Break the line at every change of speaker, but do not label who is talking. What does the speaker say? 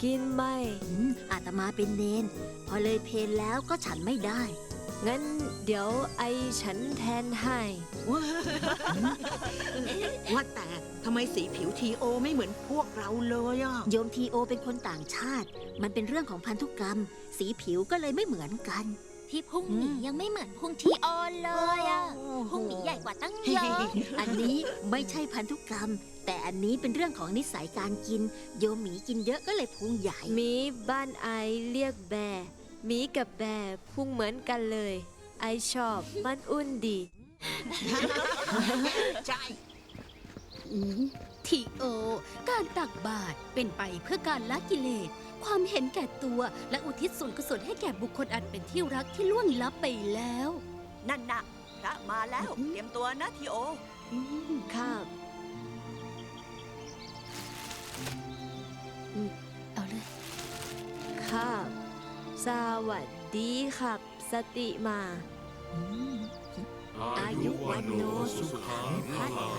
กินไหม
อาตมาเป็นเนนพอเลยเพลแล้วก็ฉันไม่ได้
งั้นเดี๋ยวไอฉันแทนให้
ว่าแต่ทำไมสีผิวทีโอไม่เหมือนพวกเราเลยอ่ะ
โยมทีโอเป็นคนต่างชาติ มันเป็นเรื่องของพันธุกรรม สีผิวก็เลยไม่เหมือนกัน
ที่พุงหมียังไม่เหมือนพุงทีออนเลยอะพุงหมีใหญ่กว่าตั้งเยอะ
อันนี้ไม่ใช่พันธุกรรม แต่อันนี้เป็นเรื่องของนิสัยการกิน โยมหมีกินเยอะก็เลยพุงใหญ่
หมีบ้านไอเรียกแบร์หมีกับแบร์พุงเหมือนกันเลย ไอชอบมันอุ่นดี
ใช่
ทีโอ การตักบาตรเป็นไปเพื่อการละกิเลส ความเห็นแก่ตัวและอุทิศส่วนกุศลให้แก่บุคคลอันเป็นที่รักที่ล่วงลับไปแล้ว
นั่นน่ะพระมาแล้ว เตรียมตัวนะทีโอ
ครับ
เอาเลย
ครับ สวัสดีครับ สติมา
อายุวันโนสุขังพลัง